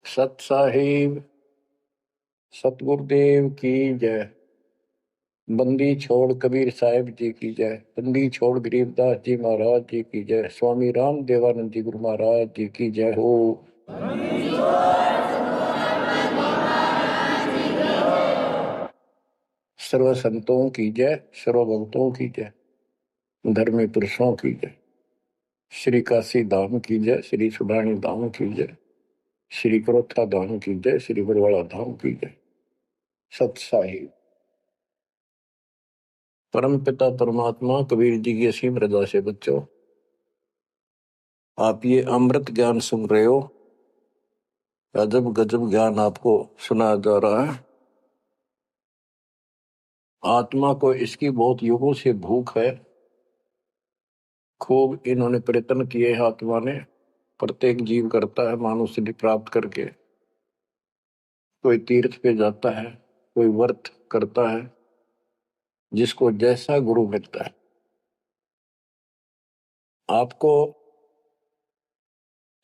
सत साहिब सतगुरुदेव की जय। बंदी छोड़ कबीर साहिब जी की जय। बंदी छोड़ गरीबदास जी महाराज जी की जय। स्वामी राम देवानंद जी गुरु महाराज जी की जय हो। सर्व संतों की जय, सर्व भक्तों की जय, धर्मी पुरुषों की जय। श्री काशी धाम की जय, श्री सुडानी धाम की जय, श्री करोथा धाम की जय, श्री बरवाड़ा धाम की जय। सत साहिब परम पिता परमात्मा कबीर जी की असीम रजा से बच्चों, आप ये अमृत ज्ञान सुन रहे हो। अजब गजब ज्ञान आपको सुनाया जा रहा है। आत्मा को इसकी बहुत युगों से भूख है। खूब इन्होंने प्रयत्न किए हैं। आत्मा ने प्रत्येक जीव करता है मानव सिद्धि प्राप्त करके। कोई तीर्थ पे जाता है, कोई व्रत करता है, जिसको जैसा गुरु मिलता है। आपको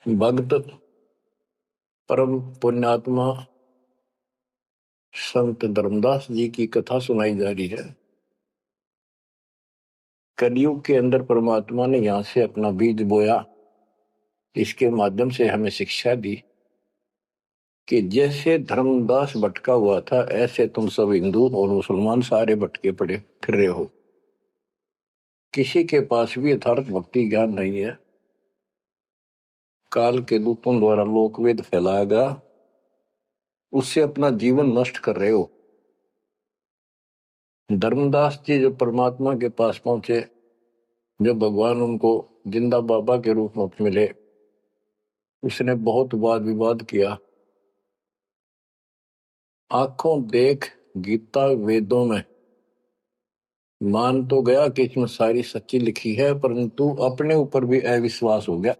भक्त परम पुण्यात्मा संत धर्मदास जी की कथा सुनाई जा रही है। कलयुग के अंदर परमात्मा ने यहां से अपना बीज बोया। इसके माध्यम से हमें शिक्षा दी कि जैसे धर्मदास भटका हुआ था, ऐसे तुम सब हिंदू और मुसलमान सारे भटके पड़े फिर रहे हो। किसी के पास भी यथार्थ भक्ति ज्ञान नहीं है। काल के दूतों द्वारा लोकवेद फैलाया गया, उससे अपना जीवन नष्ट कर रहे हो। धर्मदास जी जब परमात्मा के पास पहुंचे, जब भगवान उनको जिंदा बाबा के रूप में मिले, उसने बहुत वाद विवाद किया। आंखों देख गीता वेदों में मान तो गया कि इसमें सारी सच्ची लिखी है, परंतु अपने ऊपर भी अविश्वास हो गया।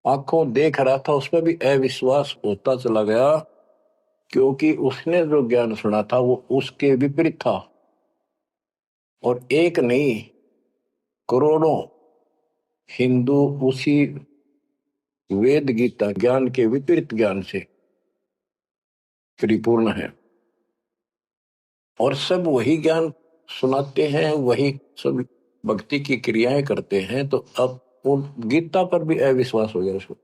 आंखों देख रहा था, उसमें भी अविश्वास होता चला गया, क्योंकि उसने जो ज्ञान सुना था वो उसके विपरीत था। और एक नहीं, करोड़ों हिंदू उसी वेद गीता ज्ञान के विपरीत ज्ञान से परिपूर्ण है। और सब वही ज्ञान सुनाते हैं, वही सब भक्ति की क्रियाएं करते हैं। तो अब वो गीता पर भी अविश्वास हो गया उसको।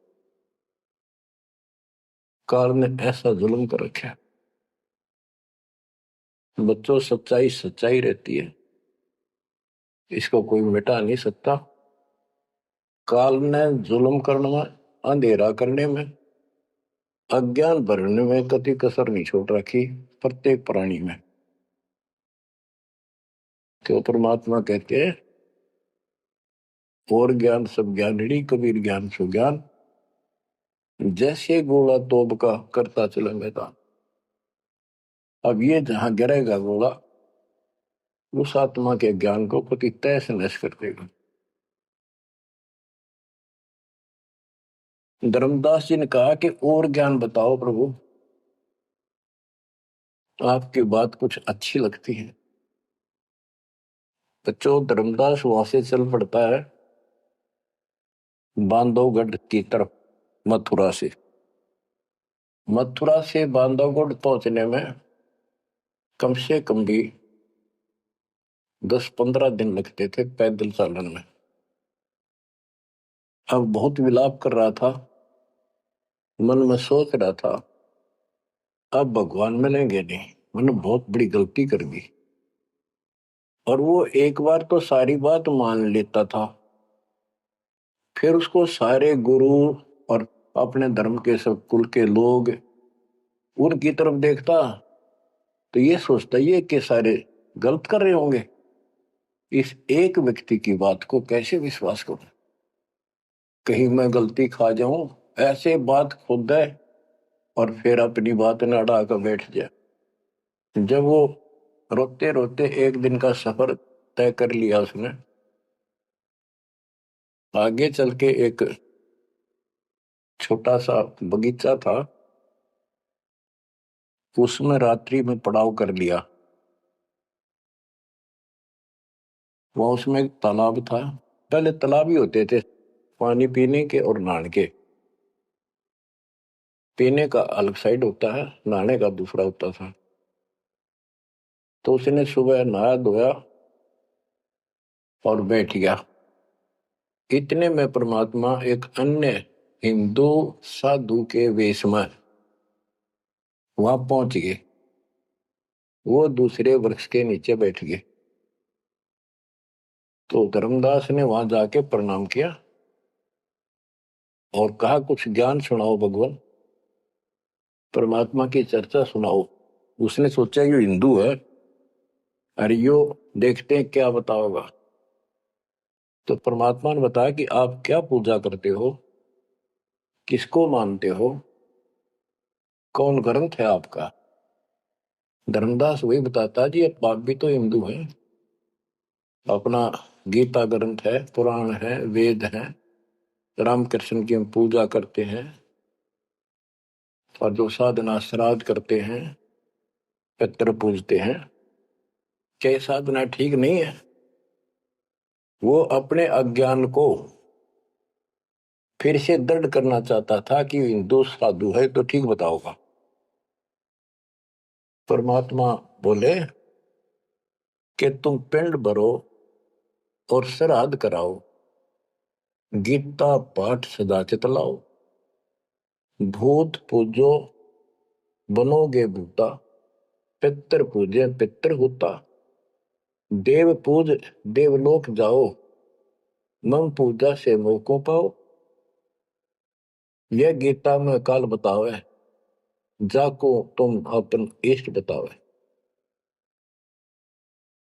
काल ने ऐसा जुल्म कर रखा है। बच्चों, सच्चाई सच्चाई रहती है, इसको कोई मिटा नहीं सकता। काल ने जुल्म करने में, अंधेरा करने में, अज्ञान भरने में कति कसर नहीं छोड़ रखी प्रत्येक प्राणी में। तो परमात्मा कहते हैं, और ज्ञान सब ज्ञानड़ी कबीर ज्ञान सो ज्ञान, जैसे गोला तोब का करता चले मैदान। अब ये जहां गिरेगा गोला, उस आत्मा के ज्ञान को पति तैस नष्ट कर देगा। धर्मदास जी ने कहा कि और ज्ञान बताओ प्रभु, आपकी बात कुछ अच्छी लगती है। बच्चों, धर्मदास वहां से चल पड़ता है बांधवगढ़ की तरफ। मथुरा से बांधवगढ़ पहुंचने में कम से कम भी 10-15 दिन लगते थे पैदल चालन में। अब बहुत विलाप कर रहा था, मन में सोच रहा था, अब भगवान मिलेंगे नहीं, मैंने बहुत बड़ी गलती कर दी। और वो एक बार तो सारी बात मान लेता था, फिर उसको सारे गुरु और अपने धर्म के सब कुल के लोग उनकी तरफ देखता, तो ये सोचता ये कि सारे गलत कर रहे होंगे, इस एक व्यक्ति की बात को कैसे विश्वास करूं, कहीं मैं गलती खा जाऊं। ऐसे बात खुद है और फिर अपनी बात न अड़ा कर बैठ जाए। जब वो रोते रोते एक दिन का सफर तय कर लिया उसने, आगे चल के एक छोटा सा बगीचा था, उसमें रात्रि में पड़ाव कर लिया। वहां उसमें एक तालाब था। पहले तालाब ही होते थे पानी पीने के और नहाने के। पीने का अलग साइड होता है, नहाने का दूसरा होता था। तो उसने सुबह नहाया धोया और बैठ गया। इतने में परमात्मा एक अन्य हिंदू साधु के वेश में वहां पहुंच गए। वो दूसरे वृक्ष के नीचे बैठ गए। तो धर्मदास ने वहां जाके प्रणाम किया और कहा, कुछ ज्ञान सुनाओ भगवान, परमात्मा की चर्चा सुनाओ। उसने सोचा ये हिंदू है, अरे यो देखते हैं क्या बताओगा। तो परमात्मा ने बताया कि आप क्या पूजा करते हो, किसको मानते हो, कौन ग्रंथ है आपका। धर्मदास वही बताता जी, आप भी तो हिंदू हैं, अपना गीता ग्रंथ है, पुराण है, वेद है, रामकृष्ण की हम पूजा करते हैं और जो साधना श्राद्ध करते हैं, पितर पूजते हैं। क्या साधना ठीक नहीं है? वो अपने अज्ञान को फिर से दृढ़ करना चाहता था कि हिंदू साधु है तो ठीक बताओगा। परमात्मा बोले कि तुम पिंड भरो और श्राद्ध कराओ, गीता पाठ सदा चितलाओ, भूत पूजो बनोगे भूता, पितर पूजे पितर होता, देव पूज देवलोक जाओ, मम पूजा से मोह को पाओ। यह गीता में काल बतावे, जाको तुम अपन इष्ट बतावे।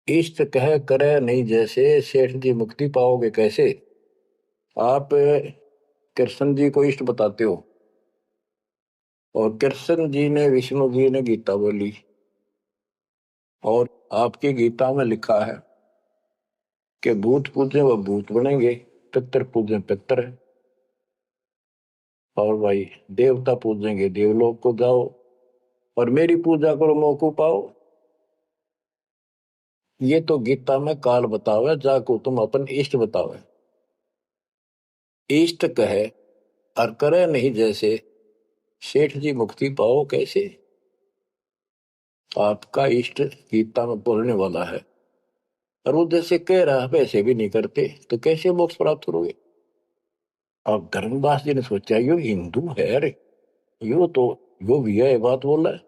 इष्ट कह करे नहीं जैसे, सेठ जी मुक्ति पाओगे कैसे। आप कृष्ण जी को इष्ट बताते हो और कृष्ण जी ने, विष्णु जी ने गीता बोली और आपकी गीता में लिखा है कि भूत पूजे वह भूत बनेंगे, पितर पूजे पितर है, और भाई देवता पूजेंगे देवलोक को जाओ और मेरी पूजा करो मौको पाओ। ये तो गीता में काल बतावे, जाको तुम अपन इष्ट बतावे। इष्ट कहे और करे नहीं जैसे, सेठ जी मुक्ति पाओ कैसे। आपका इष्ट गीता में बोलने वाला है और वो जैसे कह रहा है वैसे भी नहीं करते तो कैसे मोक्ष प्राप्त करोगे। अब धर्मदास जी ने सोचा यो हिंदू है, अरे यो तो यो भी है बात बोला है।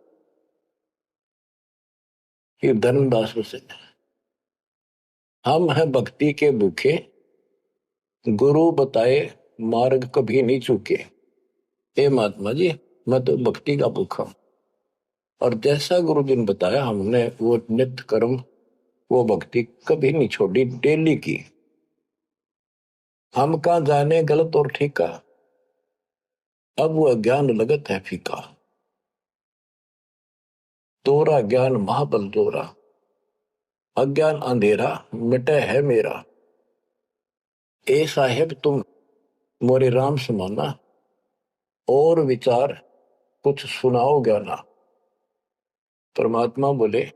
ये धर्मदास से, हम हैं भक्ति के भूखे, गुरु बताए मार्ग कभी नहीं चूके। हे महात्मा जी, मैं तो भक्ति का भूखा हूं और जैसा गुरु जी ने बताया हमने वो नित्य कर्म, वो भक्ति कभी नहीं छोड़ी, डेली की। हम कहाँ जाने गलत और ठीक का, अब वो ज्ञान लगत है फीका। तोरा ज्ञान महाबल जोरा, अज्ञान अंधेरा मिटे है मेरा। ए साहेब तुम मोरे राम समाना, और विचार कुछ सुनाओ ज्ञाना। परमात्मा बोले,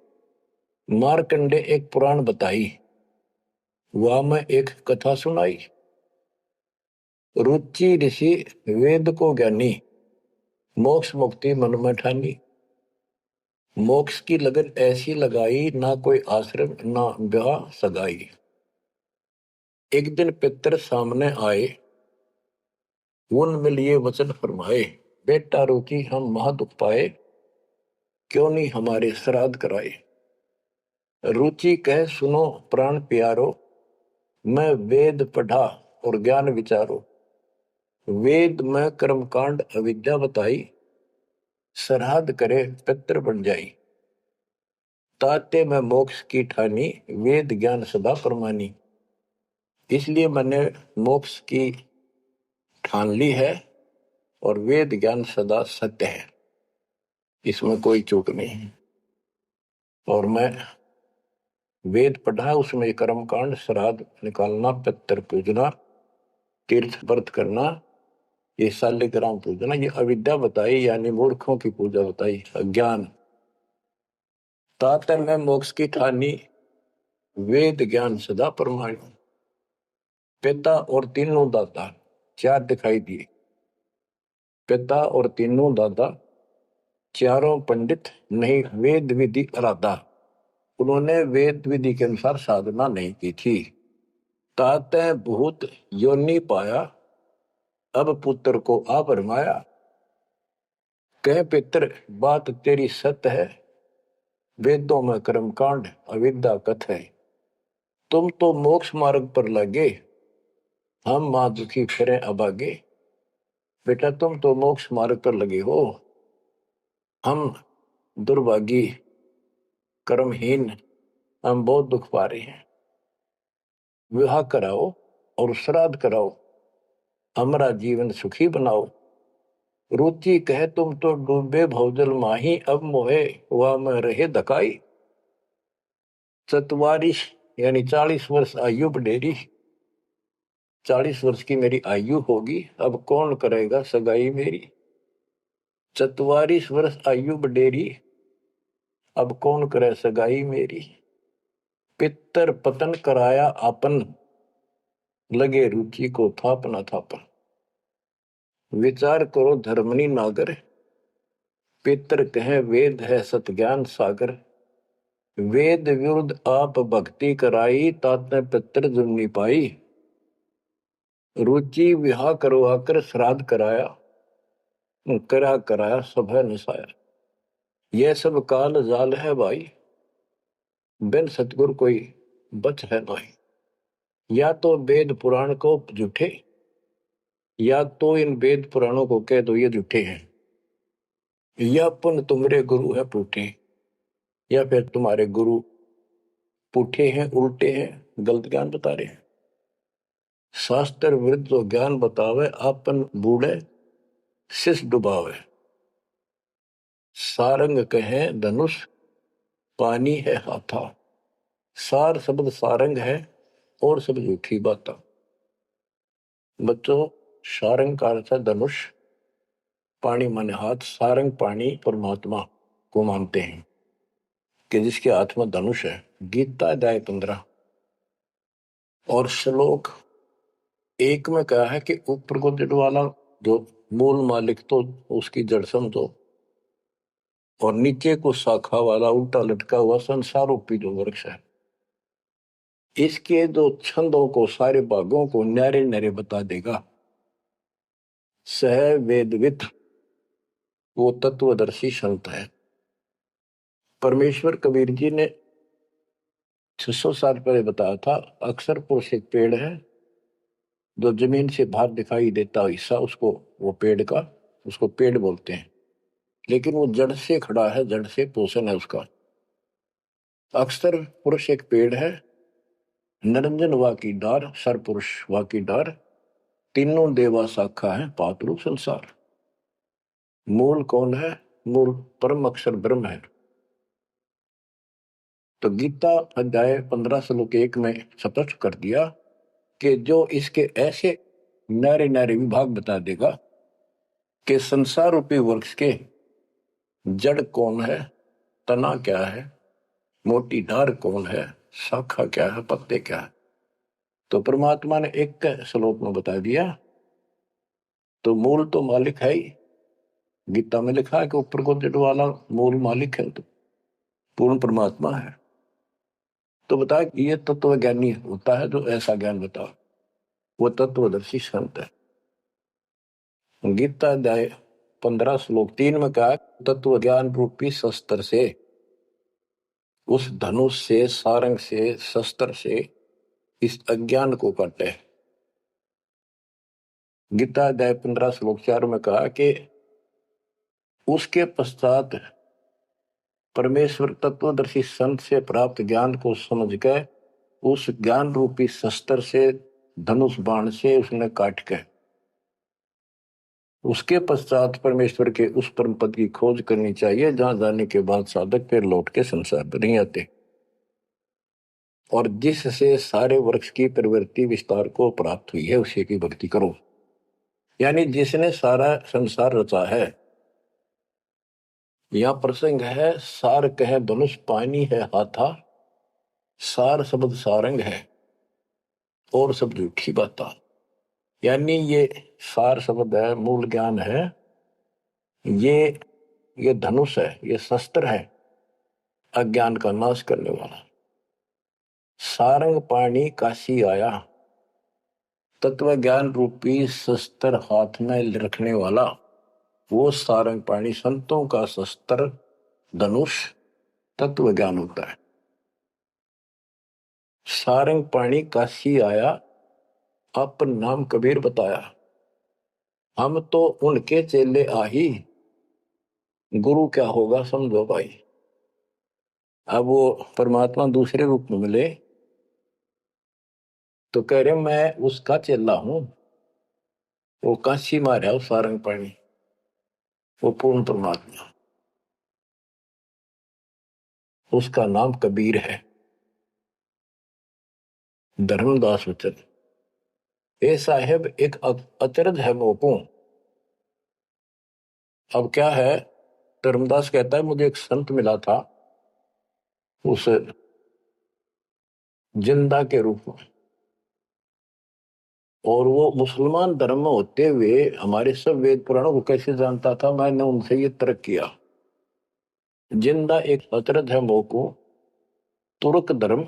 मारकंडे एक पुराण बताई, वह मैं एक कथा सुनाई। रुचि ऋषि वेद को ज्ञानी, मोक्ष मुक्ति मन में ठानी। मोक्ष की लगन ऐसी लगाई, ना कोई आश्रम ना ब्याह सगाई। एक दिन पितर सामने आए, उन में लिए वचन फरमाए, बेटा रुचि हम महादुख पाए, क्यों नहीं हमारे श्राद्ध कराए। रुचि कह सुनो प्राण प्यारो, मैं वेद पढ़ा और ज्ञान विचारो। वेद में कर्मकांड अविद्या बताई, श्राद्ध करे पितर बन जाई। ताते में मोक्ष की ठानी, वेद ज्ञान सदा परमानी। इसलिए मैंने मोक्ष की ठान ली है और वेद ज्ञान सदा सत्य है, इसमें कोई चूक नहीं। और मैं वेद पढ़ा, उसमें कर्मकांड, श्राद्ध निकालना, पितर पूजना, तीर्थ व्रत करना, ये शालिग्राम पूजना, ये अविद्या बताई, यानी मूर्खों की पूजा बताई, अज्ञान। तातर में मोक्ष की ठानी, वेद ज्ञान सदा परमाणु। पिता और तीनों दाता चार दिखाई दिए, पिता और तीनों दादा, चारों पंडित नहीं वेद विधि अराधा। उन्होंने वेद विधि के अनुसार साधना नहीं की थी। ताते बहुत योनि पाया, अब पुत्र को आ भरमाया। कह पितर बात तेरी सत्य है, वेदों में कर्मकांड अविद्या कथ है। तुम तो मोक्ष मार्ग पर लगे, हम मां दुखी फिरे अभागे। बेटा तुम तो मोक्ष मार्ग पर लगे हो, हम दुर्भागी कर्महीन, हम बहुत दुख पा रहे हैं। विवाह कराओ और श्राद्ध कराओ, हमारा जीवन सुखी बनाओ। रुचि कहे तुम तो डूबे भवजल माही, अब मोहे वह में रहे धकाई। 44 यानी 40 वर्ष आयु बढ़ेरी, 40 वर्ष की मेरी आयु होगी, अब कौन करेगा सगाई मेरी। 44 वर्ष आयु बढ़ेरी, अब कौन करे सगाई मेरी। पितर पतन कराया आपन, लगे रुचि को थापना थापन। विचार करो धर्मनी नागर, पितर कहे वेद है सतज्ञान सागर। वेद विरुद्ध आप भक्ति कराई, ताते पितर जुमनी पाई। रुचि विवाह करवाकर श्राद्ध कराया, कराया सभा नसाया। यह सब काल जाल है भाई, बिन सतगुर कोई बच है नहीं। या तो वेद पुराण को झूठे, या तो इन वेद पुराणों को कह दो ये झूठे हैं, या पुन तुम्हारे गुरु है पूठे, या फिर तुम्हारे गुरु पूठे हैं, उल्टे हैं, गलत ज्ञान बता रहे हैं। शास्त्र विरुद्ध जो ज्ञान बतावे, आपन बूढ़े शिष डुबावे। सारंग कहे धनुष, पानी है हाथा। सार शब्द सारंग है और सब झूठी बात। बच्चों सारंग का अर्थ है धनुष, पानी माने हाथ। सारंग पानी परमात्मा को मानते हैं कि जिसके हाथ में धनुष है। गीता अध्याय 15 और श्लोक 1 में कहा है कि ऊपर को जड़ वाला जो मूल मालिक तो उसकी जड़ समझो, और नीचे को शाखा वाला उल्टा लटका हुआ संसार रूपी जो वृक्ष है, इसके जो छंदों को सारे भागों को न्यारे न्यारे बता देगा। सह वेदविद वो तत्वदर्शी संत है। परमेश्वर कबीर जी ने 600 साल पहले बताया था, अक्सर पुरुष एक पेड़ है जो जमीन से बाहर दिखाई देता हिस्सा, उसको वो पेड़ का उसको पेड़ बोलते हैं, लेकिन वो जड़ से खड़ा है, जड़ से पोषण है उसका। अक्सर पुरुष एक पेड़ है, निरंजन वा की डार, सर पुरुष वा की डार, तीनों देवा शाखा है, पातरू संसार। मूल कौन है? मूल परम अक्षर ब्रह्म है। तो गीता अध्याय 15 श्लोक 1 में स्पष्ट कर दिया कि जो इसके ऐसे नारे नारे विभाग बता देगा कि संसार रूपी वृक्ष के जड़ कौन है, तना क्या है, मोटी डार कौन है, शाखा क्या है, पत्ते क्या है, तो परमात्मा ने एक श्लोक में बता दिया। तो मूल तो मालिक है ही। गीता में लिखा है कि ऊपर को जड़ वाला मूल मालिक है, तो पूर्ण परमात्मा है। तो बता ये तत्व ज्ञानी होता है जो ऐसा ज्ञान बता, वो तत्वदर्शी संत है। गीता अध्याय 15 श्लोक 3 में कहा, तत्व ज्ञान रूपी शस्त्र से, उस धनुष से, सारंग से, शस्त्र से इस अज्ञान को काटे। गीता अध्याय 15 श्लोक 4 में कहा कि उसके पश्चात परमेश्वर तत्वदर्शी संत से प्राप्त ज्ञान को समझ के उस ज्ञान रूपी शस्त्र से, धनुष बाण से उसने काट के, उसके पश्चात परमेश्वर के उस परम पद की खोज करनी चाहिए जहां जाने के बाद साधक फिर लौट के संसार में नहीं आते, और जिससे सारे वृक्ष की प्रवृत्ति विस्तार को प्राप्त हुई है उसी की भक्ति करो। यानी जिसने सारा संसार रचा है। यहां प्रसंग है, सार कहे धनुष, पानी है हाथा। सार शब्द सारंग है और सब झूठी बात। यानी ये सार शब्द है, मूल ज्ञान है, ये धनुष है, ये शस्त्र है अज्ञान का नाश करने वाला। सारंग पाणी काशी आया, तत्व ज्ञान रूपी शस्त्र हाथ में रखने वाला वो सारंग पाणी, संतों का शस्त्र धनुष तत्व ज्ञान होता है। सारंग पाणी काशी आया, अपन नाम कबीर बताया, हम तो उनके चेले आही, गुरु क्या होगा समझो भाई। अब वो परमात्मा दूसरे रूप में मिले तो कह रहे मैं उसका चेला हूं, वो काशी मारा वो सारंग पाणी, वो पूर्ण परमात्मा, उसका नाम कबीर है। धर्मदास वचन ए साहेब एक अचरज है मोको। अब क्या है, धर्मदास कहता है मुझे एक संत मिला था उस जिंदा के रूप में, और वो मुसलमान धर्म में होते हुए हमारे सब वेद पुराणों को कैसे जानता था, मैंने उनसे ये तर्क किया। जिंदा एक अचरज है मोको, तुर्क धर्म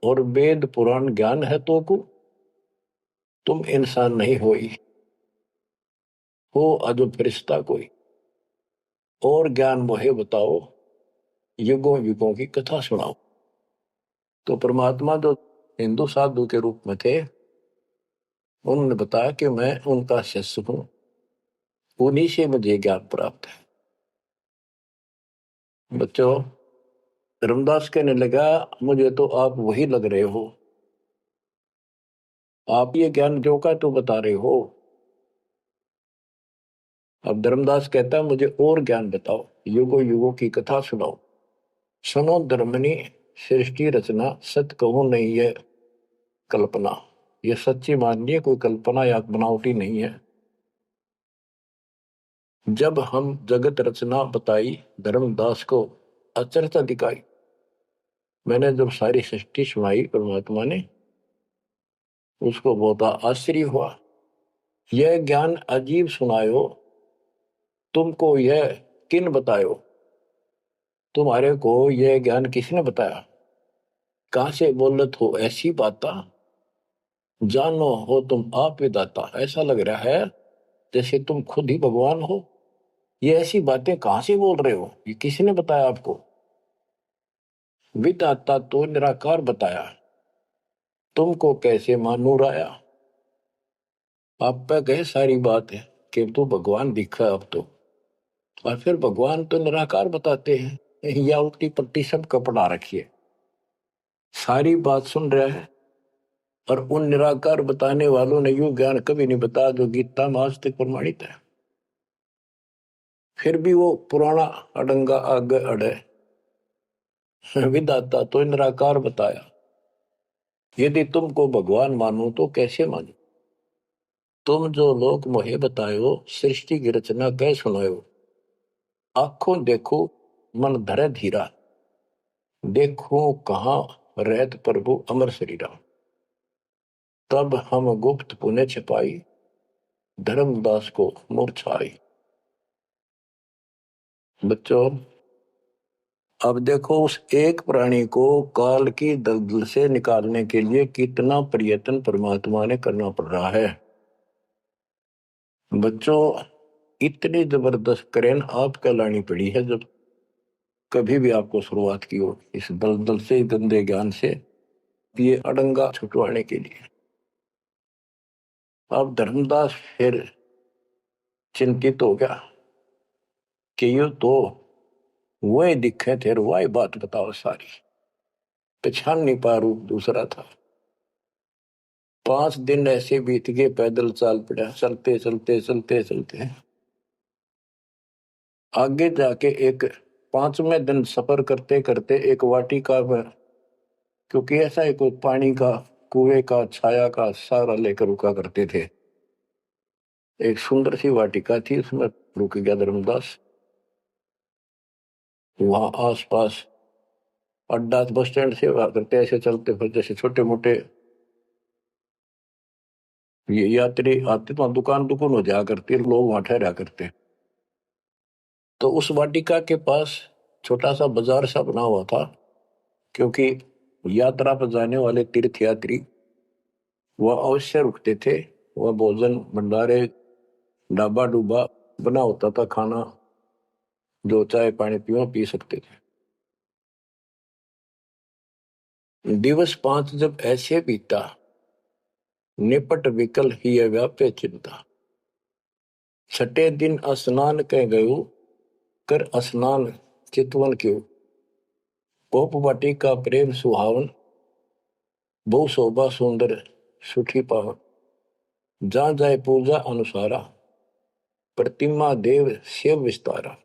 और वेद पुराण ज्ञान है तो को, तुम इंसान नहीं हो अजब फरिश्ता कोई, और ज्ञान मोहे बताओ, युगों युगों की कथा सुनाओ। तो परमात्मा जो हिंदू साधु के रूप में थे, उन्होंने बताया कि मैं उनका शिष्य हूं, उन्हीं से मुझे ज्ञान प्राप्त है। बच्चों, धर्मदास कहने लगा मुझे तो आप वही लग रहे हो, आप ये ज्ञान जो का तो बता रहे हो। अब धर्मदास कहता है मुझे और ज्ञान बताओ, युगों युगों की कथा सुनाओ। सुनो धर्मनी, सृष्टि रचना सत कहूं नहीं है कल्पना, ये सच्ची मानिए, कोई कल्पना या बनावटी नहीं है। जब हम जगत रचना बताई, धर्मदास को अचरता दिखाई। मैंने जब सारी सृष्टि सुनाई परमात्मा ने, उसको बहुत आश्चर्य हुआ। यह ज्ञान अजीब सुनायो, तुमको यह किन बतायो, तुम्हारे को यह ज्ञान किसने बताया। कहां से बोलत हो ऐसी बाता, जानो हो तुम आप विदाता। ऐसा लग रहा है जैसे तुम खुद ही भगवान हो, ये ऐसी बातें कहां से बोल रहे हो, ये किसने बताया आपको। विदाता तो निराकार बताया, तुमको कैसे मानूर आया। आप पे कहे सारी बात है कि तू भगवान दिखा अब तो, और फिर भगवान तो निराकार बताते हैं, या उल्टी पट्टी सब कपड़ा रखिए। सारी बात सुन रहा है, और उन निराकार बताने वालों ने यूं ज्ञान कभी नहीं बताया जो गीता में आज तक प्रमाणित है। फिर भी वो पुराना अडंगा आगे अड़े, विदाता तो निराकार बताया, यदि तुमको भगवान मानो तो कैसे मानो। तुम जो लोग मोहे बतायो, सृष्टि की रचना कह सुनायो। आंखों देखो मन धरे धीरा, देखो कहाँ रहत प्रभु अमर शरीरा। तब हम गुप्त पुण्य छिपाई, धर्मदास को मूर्छाई। बच्चों, अब देखो उस एक प्राणी को काल की दलदल से निकालने के लिए कितना प्रयत्न परमात्मा ने करना पड़ रहा है। बच्चों, इतनी जबरदस्त करेन आपका लानी पड़ी है जब कभी भी आपको शुरुआत की हो इस दलदल से, गंदे ज्ञान से, ये अड़ंगा छुटवाने के लिए। अब धर्मदास फिर चिंतित हो गया कि ये तो वही दिखे थे, वही बात बताओ सारी, पहचान नहीं पा, रूप दूसरा था। 5 दिन ऐसे बीत गए, पैदल चाल पड़ा, चलते चलते चलते चलते आगे जाके एक 5वें दिन सफर करते करते एक वाटिका में, क्योंकि ऐसा एक पानी का कुएं का छाया का सहारा लेकर रुका करते थे, एक सुंदर सी वाटिका थी, उसमें रुक गया धर्मदास। वहां आसपास अड्डा बस स्टैंड से हुआ करते, ऐसे चलते फिर जैसे छोटे मोटे ये यात्री आते तो दुकान दुकान हो जाया करते, लोग वहां ठहरा करते। तो उस वाटिका के पास छोटा सा बाजार सा बना हुआ था, क्योंकि यात्रा पर जाने वाले तीर्थ यात्री वह अवश्य रुकते थे। वह भोजन भंडारे ढाबा डूबा बना होता था, खाना जो चाय पानी पियो पी सकते थे। दिवस 5 जब ऐसे बीता, निपट विकल ही व्याप्य चिंता। छठे दिन स्नान कह गयो, कर स्नान चितवन क्यों। गोप वाटिका प्रेम सुहावन, बहु शोभा सुंदर सुठी पावन। जहाँ जाए पूजा अनुसारा, प्रतिमा देव शिव विस्तारा।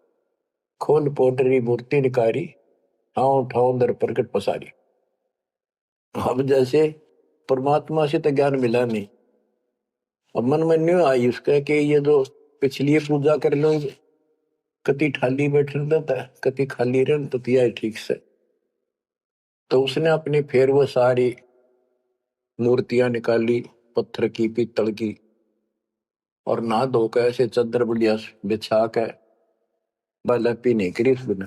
खोल पोटरी मूर्ति निकारी, ठाव ठाव दर प्रकट पसारी। अब जैसे परमात्मा से तो ज्ञान मिला नहीं, अब मन में नहीं आई उसका कि ये जो पिछली पूजा कर लो, कति खाली बैठ रहता है, कति खाली रह तो दिया ठीक से। तो उसने अपनी फिर वो सारी मूर्तियां निकाली, पत्थर की पीतल की, और नहा धोकर ऐसे चादर बढ़िया बिछा के बलपी नहीं करी उसने,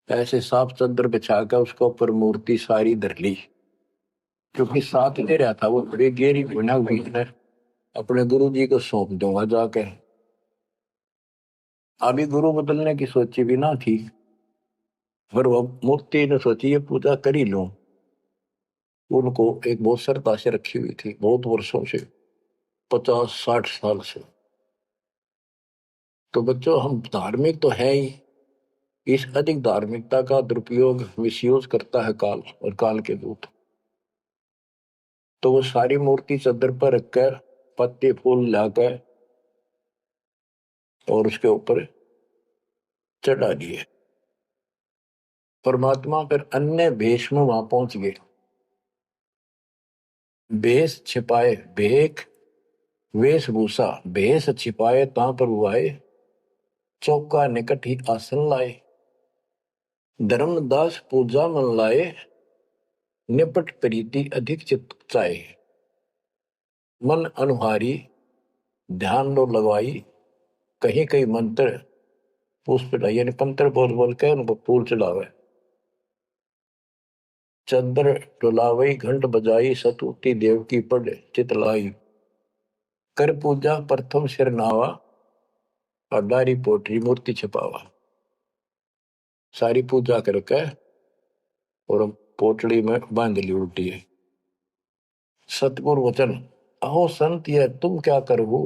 ऐसे साफ चादर बिछा कर उसके ऊपर मूर्ति सारी धर ली। क्योंकि साथ दे रहा था वो बड़ी गहरी बना हुई ने, अपने गुरु जी को सौंप दूंगा जाके। अभी गुरु बदलने की सोची भी ना थी, पर वो मूर्ति ने सोची ये पूजा कर ही लूं। उनको एक बहुत श्रद्धा से रखी हुई थी, बहुत वर्षों से, 50-60 साल से। तो बच्चों, हम धार्मिक तो है ही, इस अधिक धार्मिकता का दुरुपयोग मिसयूज करता है काल और काल के दूत। तो वो सारी मूर्ति चादर पर रखकर पत्ते फूल लाकर और उसके ऊपर चढ़ा दिए। परमात्मा फिर अन्य भेष में वहां पहुंच गए। भेष छिपाए भेख, वेशभूषा भेष छिपाए ता पर हुआए। चौका निकट ही आसन लाए, धर्मदास पूजा मन लाए। निपट प्रीति अधिक चित चाहे, मन अनुहारी ध्यान लो लगवाई। कहीं कहीं मंत्र पुष्प यानी पंत्र बोल बोल के उनको फूल चढ़ावे। चंद्र डुलावई घंट बजाई, सतुति देव की पढ़ चितलाई। कर पूजा प्रथम सिर नावा, अडारी पोटरी मूर्ति छिपावा। सारी पूजा करके और पोटली में बांध ली उल्टी है। सतगुरु वचन, अहो संत ये तुम क्या करो।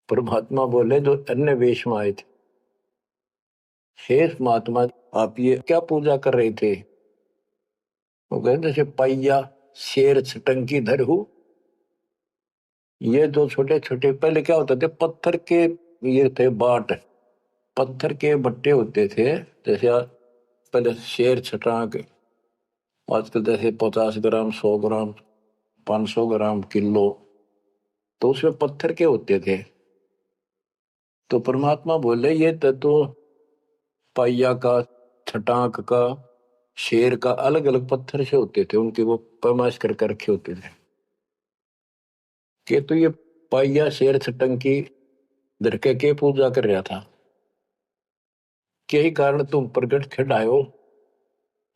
परमात्मा बोले जो अन्य वेश में आए थे, हे महात्मा आप ये क्या पूजा कर रहे थे। वो कहते जैसे पैया शेर छटंकी धर हूं। ये जो छोटे छोटे पहले क्या होते थे, पत्थर के ये थे बाट, पत्थर के बट्टे होते थे। जैसे पहले शेर छटांक, आजकल जैसे 50 ग्राम 100 ग्राम 500 ग्राम किलो, तो उसमें पत्थर के होते थे। तो परमात्मा बोले ये तो पाइया का, छटाक का, शेर का अलग अलग पत्थर से होते थे, उनके वो पैमाइश करके रखे होते थे कि तो ये पाइया शेर छटंकी धरके के पूजा कर रहा था। के कारण तुम प्रगट खिड़ायो,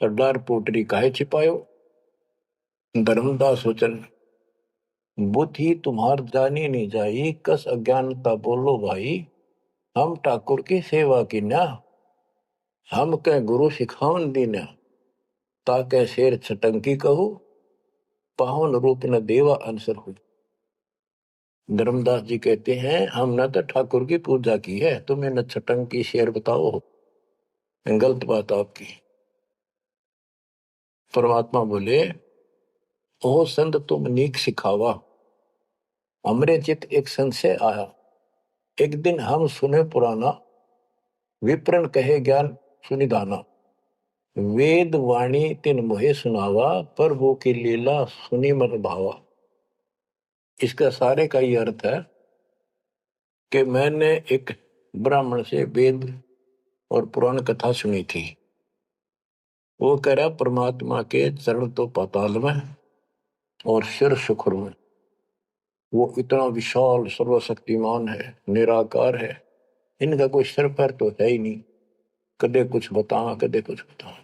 सरदार पोटरी काहे छिपायो। धर्मदास वचन, बुद्धि तुम्हार जानी नहीं जाई, कस अज्ञानता बोलो भाई। हम ठाकुर की सेवा की ना, हम कह गुरु सिखावन दीना। ताके शेर छटंकी कहू, पावन रूप न देवा अंसर हुई। धर्मदास जी कहते हैं हमने तो ठाकुर की पूजा की है, तुम्हें न छटंकी शेर बताओ, गलत बात आपकी। परमात्मा बोले, ओ संत तुम नीक सिखावा। हमरे चित एक संशय आया, एक दिन हम सुने पुराना। विप्रन कहे ज्ञान सुनिधाना, वेद वाणी तिन मोहे सुनावा। प्रभु की लीला सुनी मन भावा। इसका सारे का ये अर्थ है कि मैंने एक ब्राह्मण से वेद और पुराण कथा सुनी थी। वो कह रहा परमात्मा के चरण तो पाताल में और सिर सुखुर में। वो इतना विशाल सर्वशक्तिमान है, निराकार है, इनका कोई सिर पैर तो है ही नहीं, कदे कुछ बताओ कदे कुछ बताओ।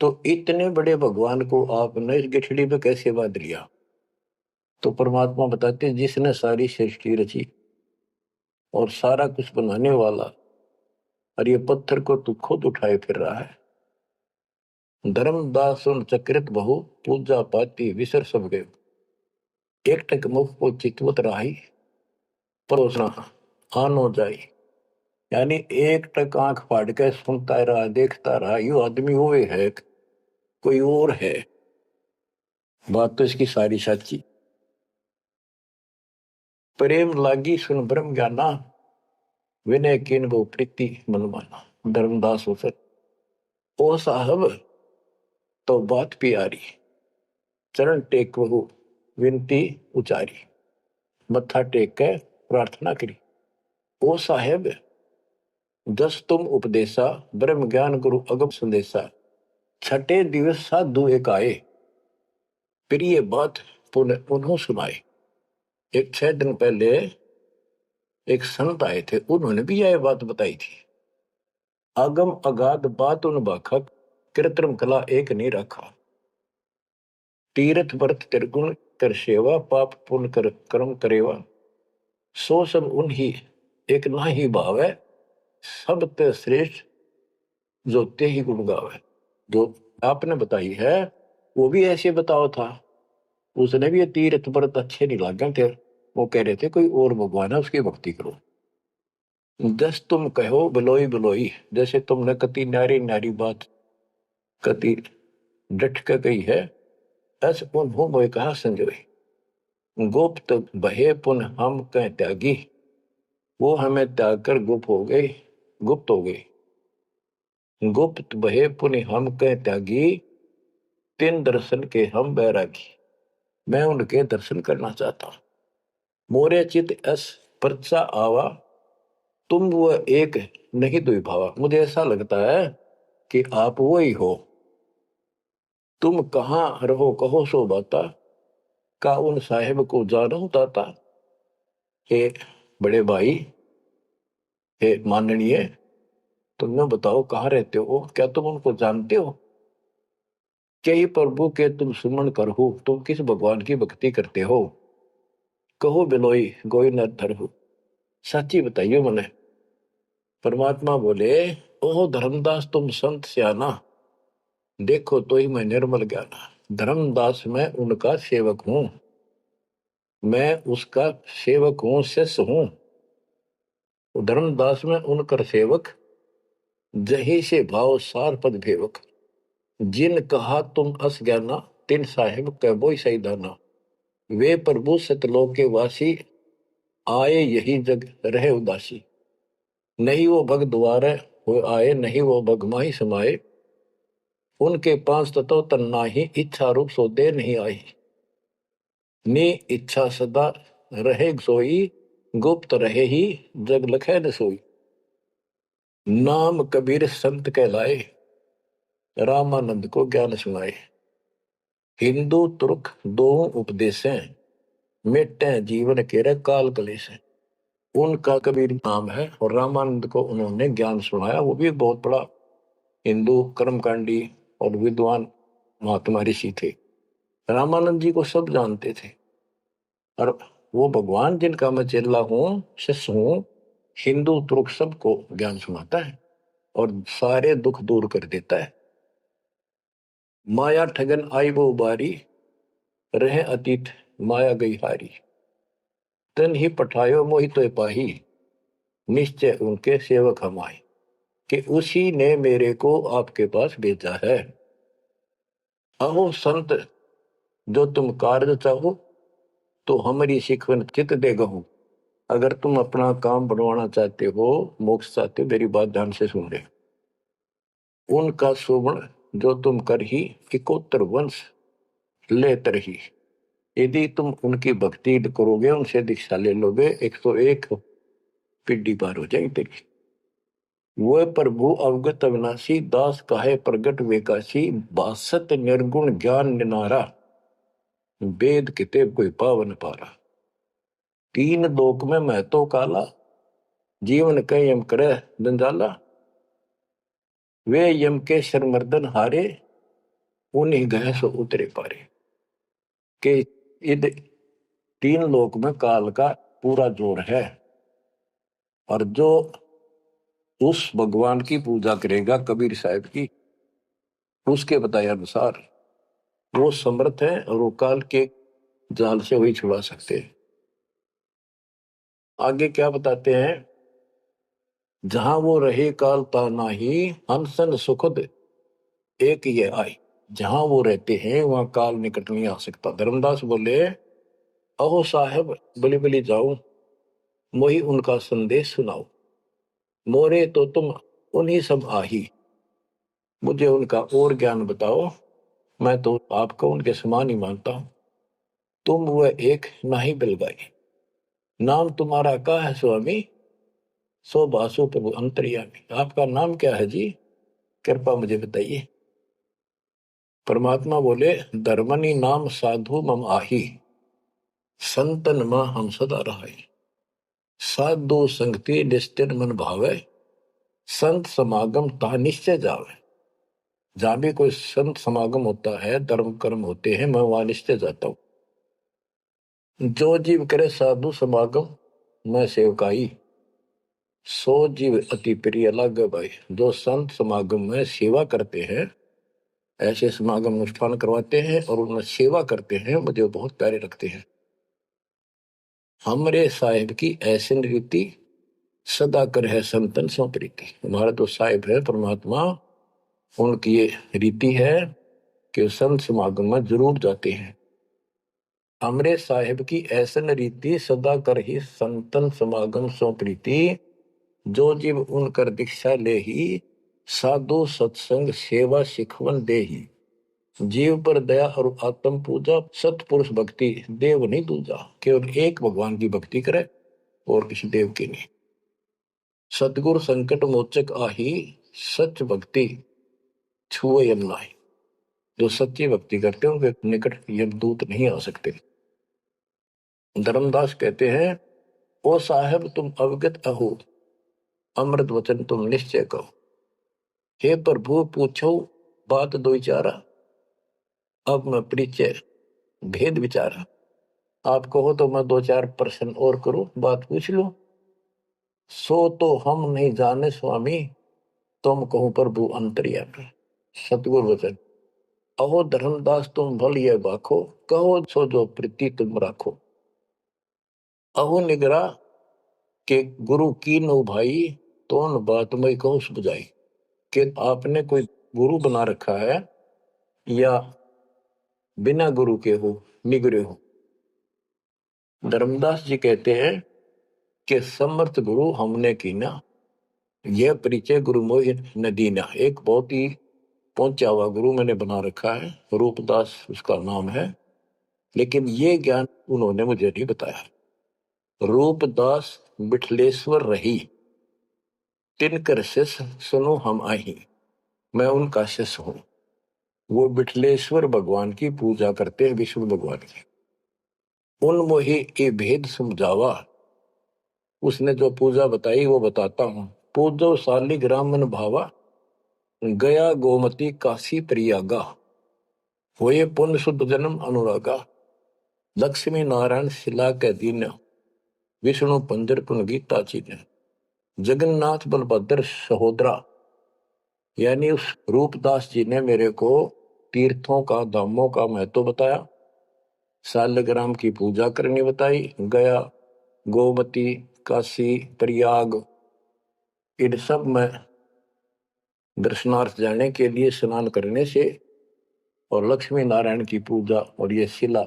तो इतने बड़े भगवान को आपने इस गठड़ी पे कैसे बांध लिया? तो परमात्मा बताते हैं जिसने सारी सृष्टि रची और सारा कुछ बनाने वाला, और ये पत्थर को तू खुद उठाए फिर रहा है। धर्मदास उन चक्रित बहु पूजा पाती विसर सब गए, एक टक मुख को चितवत राही परोसना आनो जाई। यानी एक टक आंख फाड़ के सुनता रहा देखता रहा, यू आदमी वो है कोई और है। बात तो इसकी सारी सच्ची। प्रेम लागी सुन ब्रह्म ज्ञाना, विनय किन वो प्रीति मन माना। धर्मदास हो सर ओ साहब तो बात प्यारी, चरण टेक वहु विनती उचारी। मत्था टेक के प्रार्थना करी, ओ साहेब दस तुम उपदेशा, ब्रह्म ज्ञान गुरु अगम संदेशा। छठे दिवस साधु एक आए, प्रिय बात पुनः उन्हों सुनाए। एक 6 दिन पहले एक संत आए थे, उन्होंने भी यह बात बताई थी। आगम अगाध बात उन बाखक, कृत्रिम कला एक नहीं रखा। तीर्थ व्रत त्रिगुण कर सेवा, पाप पुण्य कर कर्म करेवा। सो सब उन्हीं एक ना ही भाव है, सब ते श्रेष्ठ जो ते ही गुण गावे। जो आपने बताई है वो भी ऐसे बताओ था। उसने भी ये तीर्थ व्रत अच्छे नहीं लगे थे, वो कह रहे थे कोई और भगवान है उसकी भक्ति करो। जस तुम कहो बिलोई बिलोई, जैसे तुमने कति नारी नारी बात कति डट के गई है, ऐसे उन्हों मोए कहा संजोई। गुप्त बहे पुन हम कह त्यागी, वो हमें त्याग कर गुप्त हो गई, गुप्त हो गई। गुप्त बहे पुनि हम कह त्यागी, तिन दर्शन के हम बैरागी। मैं उनके दर्शन करना चाहता हूं। मोरे चित अस परचा आवा, तुम वो एक नहीं दुई भावा। मुझे ऐसा लगता है कि आप वो ही हो। तुम कहाँ रहो कहो सो बाता, का उन साहेब को जानो ताता। हे बड़े भाई, हे माननीय, तुमने बताओ कहाँ रहते हो, क्या तुम उनको जानते हो? कई प्रभु के तुम सुमन करहु, तुम किस भगवान की भक्ति करते हो? कहो बिलोई गोई न धरहु, सच्ची बताइयो मने। परमात्मा बोले, ओह धर्मदास तुम संत सियाना, देखो तो ही मैं निर्मल ज्ञाना। धर्मदास मैं उनका सेवक हूं, मैं उसका सेवक हूं, शिष्य हूं। धर्मदास में उनकर सेवक, जही से भाव सार पद भेवक। जिन कहा तुम अस ज्ञाना, तिन साहेब कह सही दाना। वे प्रभु सतलोक के वासी, आए यही जग रहे उदासी। नहीं वो भग द्वारे हो आए, नहीं वो भग माही समाये। उनके पांच तत्व तन नाही, इच्छा रूप सो दे नहीं आई। नी इच्छा सदा रहे सोई, गुप्त रहे ही जग लखे न सोई। नाम कबीर संत कहलाए, रामानंद को ज्ञान सुनाए। हिंदू तुर्क दो उपदेशें, मिटे जीवन के काल कलेश है। उनका कबीर नाम है और रामानंद को उन्होंने ज्ञान सुनाया। वो भी बहुत बड़ा हिंदू कर्मकांडी और विद्वान महात्मा ऋषि थे। रामानंद जी को सब जानते थे और वो भगवान जिनका मैं चेला हूं, शिष्य हूं, हिंदू तुर्क सबको ज्ञान सुनाता है और सारे दुख दूर कर देता है। माया ठगन आई वो बारी, रहे अतीत माया गई हारी। तन ही पठायो मोहि तो पाही, निश्चय उनके सेवक हम आए। कि उसी ने मेरे को आपके पास भेजा है। अहो संत जो तुम कार्य चाहो, तो हमारी शिकवन चित दे गहूं। अगर तुम अपना काम बनवाना चाहते हो, मोक्ष चाहते हो, मेरी बात ध्यान से सुन ले। उनका सुवर्ण जो तुम कर ही, इकोत्तर वंश ले तरही। यदि तुम उनकी भक्ति करोगे, उनसे दीक्षा ले लोगे, 101 पीढ़ी पार हो जाएगी तेरी। वह प्रभु अवगत अविनाशी, दास काहे प्रगट वेकाशी। बासत निर्गुण ज्ञान निनारा, वेद किते कोई पावन पारा। तीन लोक में मैं तो काला, जीवन के यम करे जंजाला, वे यम के शरमर्दन हारे, उन्हीं गए सो उतरे पारे। के इध तीन लोक में काल का पूरा जोर है, और जो उस भगवान की पूजा करेगा कबीर साहब की, उसके बताए अनुसार वो समर्थ है और वो काल के जाल से वही छुड़ा सकते हैं। आगे क्या बताते हैं, जहां वो रहे काल ता नाही, हंसन सुखद एक ये आई। जहां वो रहते हैं वहां काल निकट नहीं आ सकता। धर्मदास बोले, अहो साहब बलि बलि जाओ, मोही उनका संदेश सुनाओ, मोरे तो तुम उन्हीं सब आही, मुझे उनका और ज्ञान बताओ, मैं तो आपको उनके समान ही मानता हूं। तुम वह एक नाही बिलगाई, नाम तुम्हारा का है स्वामी, सो बासु प्रभु अंतर्यामी। आपका नाम क्या है जी, कृपा मुझे बताइए। परमात्मा बोले, धर्मनी नाम साधु मम आही, संतन मां हम सदा रहाई। साधु संगति निस्तिर मन भावे, संत समागम ता निश्चय जावे। जहां भी कोई संत समागम होता है, धर्म कर्म होते हैं, मैं वहां निश्चय जाता हूं। जो जीव करे साधु समागम मैं सेवकाई, सो जीव अति प्रिय लागे भाई। जो संत समागम में सेवा करते हैं, ऐसे समागम अनुष्ठान करवाते हैं और उनमें सेवा करते हैं, मुझे बहुत प्यारे लगते हैं। हमरे साहिब की ऐसी रीति, सदा कर है संतन सो प्रीति। हमारा तो साहिब है परमात्मा, उनकी ये रीति है कि संत समागम में जरूर जाते हैं। हमरे साहिब की ऐसन रीति, सदा कर ही संतन समागम सो प्रीति। जो जीव उनकर दीक्षा ले ही, साधु सत्संग सेवा सिखवन दे ही। जीव पर दया और आत्म पूजा, सतपुरुष भक्ति देव नहीं दूजा। केवल एक भगवान की भक्ति करे और किसी देव की नहीं। सतगुरु संकट मोचक आही, सच भक्ति छुए यम नाही। जो सच्ची भक्ति करते हैं उनके निकट यमदूत नहीं आ सकते। धर्मदास कहते हैं, ओ साहेब तुम अवगत अहो, अमृत वचन तुम निश्चय कहो। हे प्रभु पूछो बात दो विचारा, अब मैं परिचय भेद विचारा। आप कहो तो मैं दो चार प्रश्न और करूं, बात पूछ लो। सो तो हम नहीं जाने स्वामी, तुम कहो प्रभु अंतर्यामी। सतगुरु वचन, अहो धर्मदास तुम भल ये बाखो, कहो सो जो प्रीति तुम राखो। अहो निगरा के गुरु की नो भाई, तो न बात में कहो बुझाई। कि आपने कोई गुरु बना रखा है या बिना गुरु के हो, निगरे हो। धर्मदास जी कहते हैं कि समर्थ गुरु हमने कीना, यह परिचय गुरु मोहि न दीना। एक बहुत ही पहुंचा हुआ गुरु मैंने बना रखा है, रूपदास उसका नाम है, लेकिन ये ज्ञान उन्होंने मुझे नहीं बताया। रूपदास बिठलेश्वर रही, तिनकर शिष्य सुनो हम आही। मैं उनका शिष्य हूं। वो बिठलेश्वर भगवान की पूजा करते हैं, विष्णु भगवान की। उन मोहि ये भेद समझावा, उसने जो पूजा बताई वो बताता हूं। पूजो शालिग्राम मन भावा, गया गोमती काशी प्रयागा। होए पुण्य शुद्ध जन्म अनुरागा, लक्ष्मी नारायण शिला के दीन, विष्णु पंजर पुन गीता चीन। जगन्नाथ बलभद्र सहोदरा, यानी उस रूपदास जी ने मेरे को तीर्थों का, धामों का महत्व बताया, शालिग्राम की पूजा करनी बताई, गया गोमती काशी प्रयाग इन सब में दर्शनार्थ जाने के लिए स्नान करने से, और लक्ष्मी नारायण की पूजा और ये शिला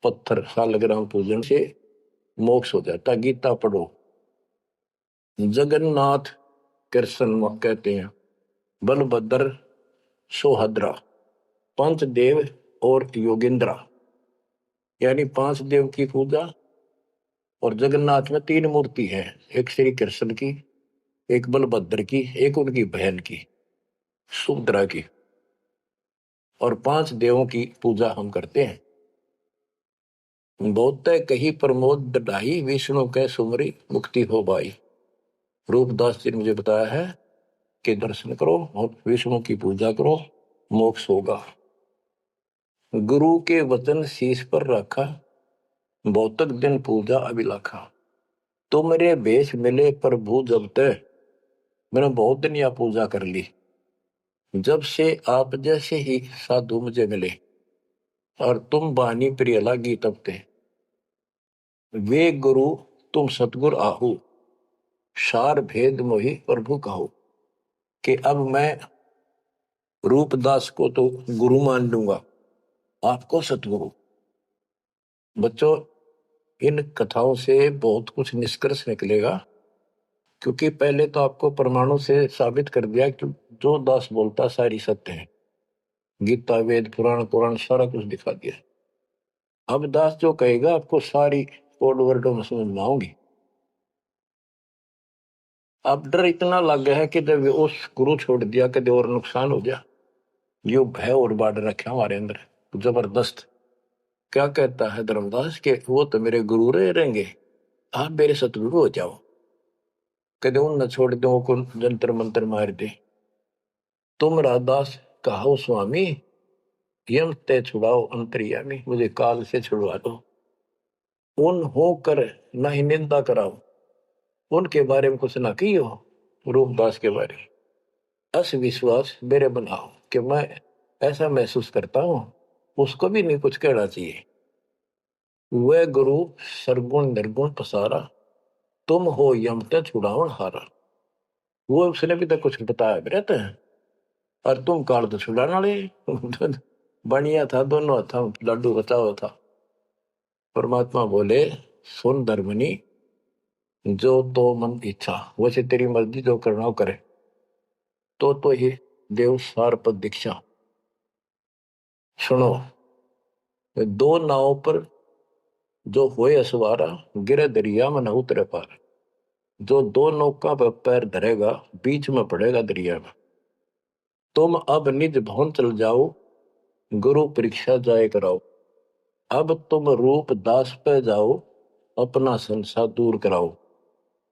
पत्थर शालिग्राम पूजन से मोक्ष हो जाता। गीता पढ़ो। जगन्नाथ कृष्ण कहते हैं, बलभद्र सोहद्रा, पंच देव और योगेंद्रा, यानी 5 देव की पूजा। और जगन्नाथ में 3 मूर्ति है, एक श्री कृष्ण की, एक बलभद्र की, एक उनकी बहन की सुभद्रा की, और 5 देवों की पूजा हम करते हैं। बहुत कही प्रमोद ढाई, विष्णु के सुमरी मुक्ति हो भाई। रूपदास जी ने मुझे बताया है कि दर्शन करो और विष्णु की पूजा करो, मोक्ष होगा। गुरु के वचन शीश पर रखा, भौतिक दिन पूजा अभिलाखा। तुमरे भेष मिले प्रभु जब तक, मैंने बहुत दिन यह पूजा कर ली। जब से आप जैसे ही साधु मुझे मिले और तुम बानी प्रिय लागी तब ते, वे गुरु तुम सतगुर आहू, सार भेद मोहि प्रभु कहो। कि अब मैं रूपदास को तो गुरु मान लूंगा, आपको सतगुरु। बच्चों, इन कथाओं से बहुत कुछ निष्कर्ष निकलेगा, क्योंकि पहले तो आपको प्रमाणों से साबित कर दिया कि जो दास बोलता सारी सत्य है। गीता, वेद, पुराण, पुराण सारा कुछ दिखा दिया। अब दास जो कहेगा आपको सारी कोड वर्डों में समझ में आऊंगी। अब डर इतना लग गया है कि जब उस गुरु छोड़ दिया कभी और नुकसान हो गया, यो भय और बाढ़ रखे हमारे अंदर जबरदस्त। क्या कहता है धर्मदास के वो तो मेरे गुरु रहेंगे, आप मेरे सतगुरु हो जाओ। कदे उन न छोड़ दो को जंतर मंत्र मार दे। तुम राधास कहो स्वामी, यम ते छुड़ाओ अंतर्यामी, मुझे काल से छुड़वा दो। उन होकर न ही निंदा कराओ, उनके बारे में कुछ ना की हो, रूपदास के बारे में अस विश्वास मेरे बनाओ कि मैं ऐसा महसूस करता हूं, उसको भी नहीं कुछ कहना चाहिए। वह गुरु सरगुण निर्गुण पसारा, तुम हो यमते छुड़ावन हारा। वो उसने भी तो कुछ बताया रहते हैं, और तुम काल तो छुड़ाने वाले। बढ़िया था, दोनों था, लड्डू बचाओ था। परमात्मा बोले सुन धर्मनी, जो तो मन इच्छा, वैसे तेरी मर्जी जो करना हो करे। तो ही देव सार पद दीक्षा। सुनो, दो नाव पर जो होए असवारा, गिरे दरिया में न उतरे पार। जो दो नौका पर पैर धरेगा, बीच में पड़ेगा दरिया में। तुम अब निज भवन चल जाओ, गुरु परीक्षा जाए कराओ। अब तुम रूप दास पे जाओ, अपना संसार दूर कराओ।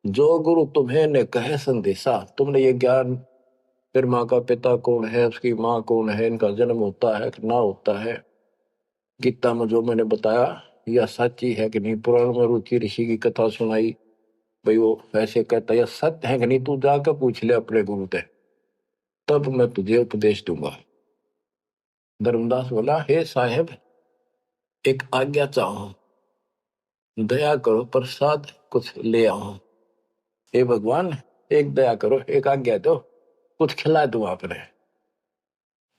जो गुरु तुम्हें ने कहे संदेशा, तुमने ये ज्ञान, फिर माँ का पिता कौन है, उसकी माँ कौन है, इनका जन्म होता है कि ना होता है, गीता में जो मैंने बताया यह सच्ची है कि नहीं, पुराण में रुचि ऋषि की कथा सुनाई, भाई वो ऐसे कहता यह सत्य है कि नहीं, तू जाकर पूछ ले अपने गुरु से, तब मैं तुझे उपदेश दूंगा। धर्मदास बोला, हे साहेब एक आज्ञा चाहूं, दया करो प्रसाद कुछ ले आऊं। हे भगवान एक दया करो, एक आज्ञा दो, कुछ खिला दूं आपने।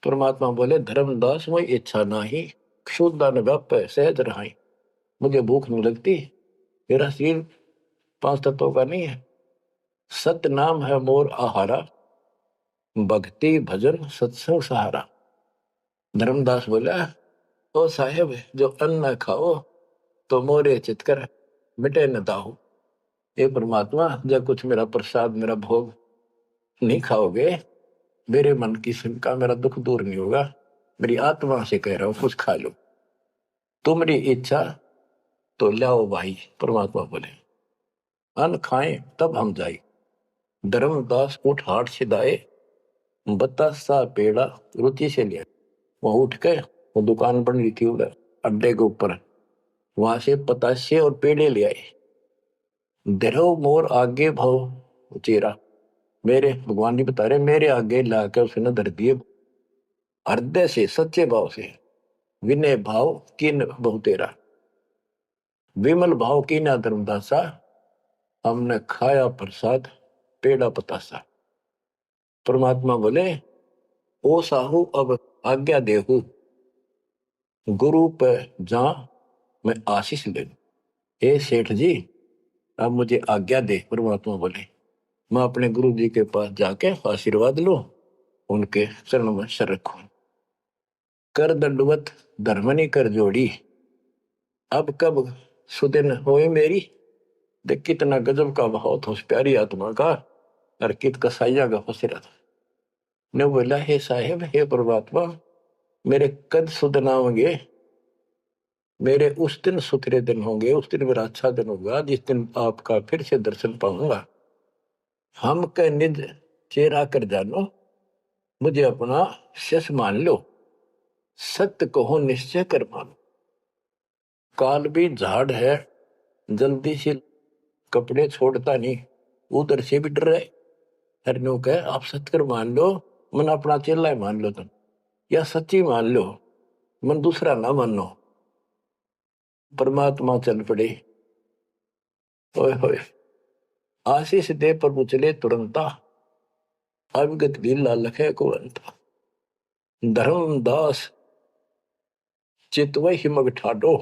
परमात्मा बोले, धर्मदास वही इच्छा नाही, क्षुद्र व्याप सहज रहाई। मुझे भूख नहीं लगती, मेरा शरीर पांच तत्वों का नहीं है। सत्य नाम है मोर आहारा, भक्ति भजन सत्संग सहारा। धर्मदास बोला, ओ साहेब जो अन्न खाओ तो मोरे चित कर, मिटे न दाहो। हे परमात्मा जब कुछ मेरा प्रसाद, मेरा भोग नहीं खाओगे, मेरे मन की शंका, मेरा दुख दूर नहीं होगा। मेरी आत्मा से कह रहा हूं कुछ खा लो, तुम्हारी इच्छा तो लाओ भाई। परमात्मा बोले, अन्न खाएं तब हम जाए। धर्मदास उठ हाट छिदाए, बतासा पेड़ा रुचि से लिया। वहां उठ के, वो दुकान बन रही थी उधर अड्डे के ऊपर, वहां से पतासे और पेड़े ले आए। धरो मोर आगे भाव चेरा, मेरे भगवान जी बता रहे, मेरे आगे लाकर उसने धर दिए हृदय से, सच्चे भाव से। विनय भाव किन बहु तेरा, विमल भाव की ना धर्मदासा, हमने खाया प्रसाद पेड़ा पतासा। परमात्मा बोले, ओ साहू अब आज्ञा देहू, गुरु पे जा मैं आशीष ले। हे सेठ जी अब मुझे आज्ञा दे। परमात्मा बोले, मैं अपने गुरु जी के पास जाके आशीर्वाद लूं, उनके चरणों में सर रखूं। कर दंडवत धर्मनी कर जोड़ी, अब कब सुदिन होए मेरी। देख कितना गजब का भाव था उस प्यारी आत्मा का, और कित कसाइया का फसेरा था। ने बोला, हे साहेब हे परमात्मा, मेरे कद सुदिन आवेंगे, मेरे उस दिन सुथरे दिन होंगे, उस दिन मेरा अच्छा दिन होगा जिस दिन आपका फिर से दर्शन पाऊंगा। हम के निज चेहरा कर जानो, मुझे अपना शस मान लो, सत्य कहो निश्चय कर मानो। काल भी झाड़ है, जल्दी से कपड़े छोड़ता नहीं, उधर से भी डर रहे। हरनों कहे आप सत्य कर मान लो, मन अपना चेला ही मान लो तुम, या सच्ची मान लो, मन दूसरा ना मानो। परमात्मा चल पड़े, ओए होए आशीष दे प्रभु चले तुरंता, अविगत लीला लखे को अंता। धर्मदास चितवै हिमग ठाडो,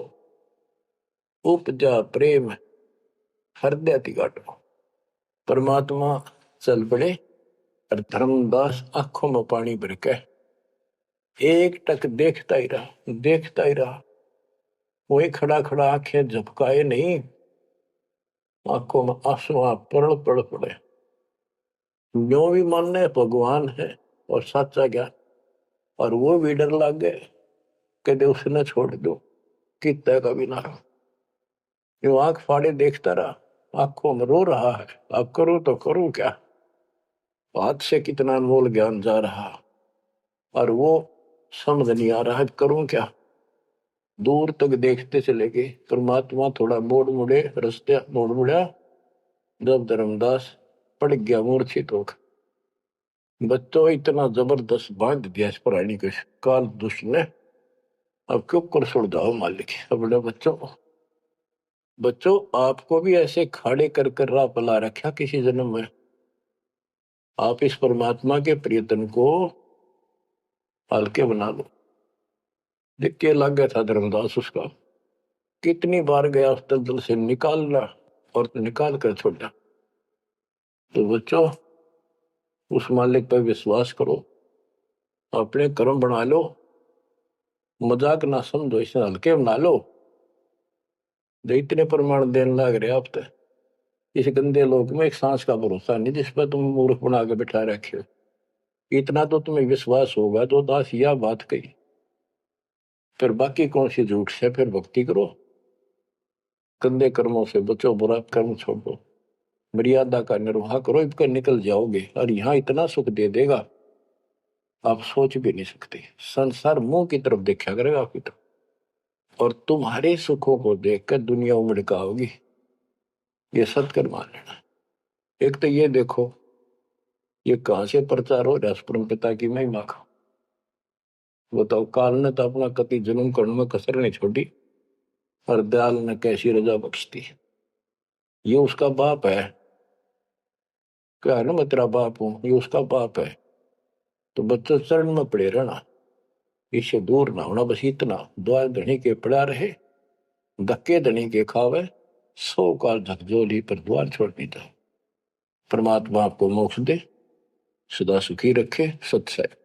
उपजा प्रेम हृदय तिगाटो। परमात्मा चल पड़े और धर्मदास आंखों में पानी भर के एक टक देखता ही रहा, देखता ही रहा। वही खड़ा खड़ा आंखें झपकाए नहीं, आंखों में आंसू पड़ पड़ पड़े। जो भी मानने भगवान है और सच्चा ज्ञान, और वो भी डर लग गए कहते उसने छोड़ दो कितना का भी ना रहो। जो आंख फाड़े देखता रहा, आंखों में रो रहा है, अब करूं तो करूं क्या, हाथ से कितना अनमोल ज्ञान जा रहा और वो समझ नहीं आ रहा है करूं क्या। दूर तक देखते चले गए, परमात्मा थोड़ा मोड़ मुड़े, रास्ते मोड़ मुड़ा, जब धर्मदास पड़ गया मूर्छित होकर। बच्चों इतना जबरदस्त बांध दिया इस प्राणी के काल दुष्ट ने, अब क्यों कर छोड़ जाओ मालिक अपने बच्चों। बच्चों आपको भी ऐसे खाड़े कर कर राह पला रखा किसी जन्म में, आप इस परमात्मा के प्रियतन को हल्के बना लो। देख के लग गया था धर्मदास उसका, कितनी बार गया उस दलदल से निकालना और निकाल कर छोड़ा। तो बच्चों उस मालिक पर विश्वास करो, अपने कर्म बना लो, मजाक ना समझो, इसे हल्के बना लो। जो इतने प्रमाण देने लग रहे आप तो इस गंदे लोक में एक सांस का भरोसा नहीं जिस पर तुम मूर्ख बना के बिठा रखे हो। इतना तो तुम्हें विश्वास होगा तो दास यह बात कही, फिर बाकी कौन सी झूठ से फिर भक्ति करो। गंदे कर्मों से बचो, बुरा कर्म छोड़ो, मर्यादा का निर्वाह करो, इनका निकल जाओगे और यहाँ इतना सुख दे देगा आप सोच भी नहीं सकते। संसार मुंह की तरफ देखा करेगा आपकी तरफ, और तुम्हारे सुखों को देखकर दुनिया उमड़ होगी। ये सत्य मान लेना। एक तो ये देखो ये कहां से प्रचार हो रहा है परम पिता की महिमा का। बताओ काल ने तो अपना कति जुल्म करने में कसर नहीं छोड़ी और दयाल ने कैसी रजा बख्शती। ये उसका बाप है, क्या है ना मैं तेरा बाप हूं, ये उसका बाप है। तो बच्चों चरण में पड़े रहना, इससे दूर ना होना, बस इतना द्वार धनी के पड़ा रहे, धक्के धनी के खावे, 100 काल झकझोली पर द्वार छोड़नी था। परमात्मा आपको मोक्ष दे, सदा सुखी रखे। सत्संग।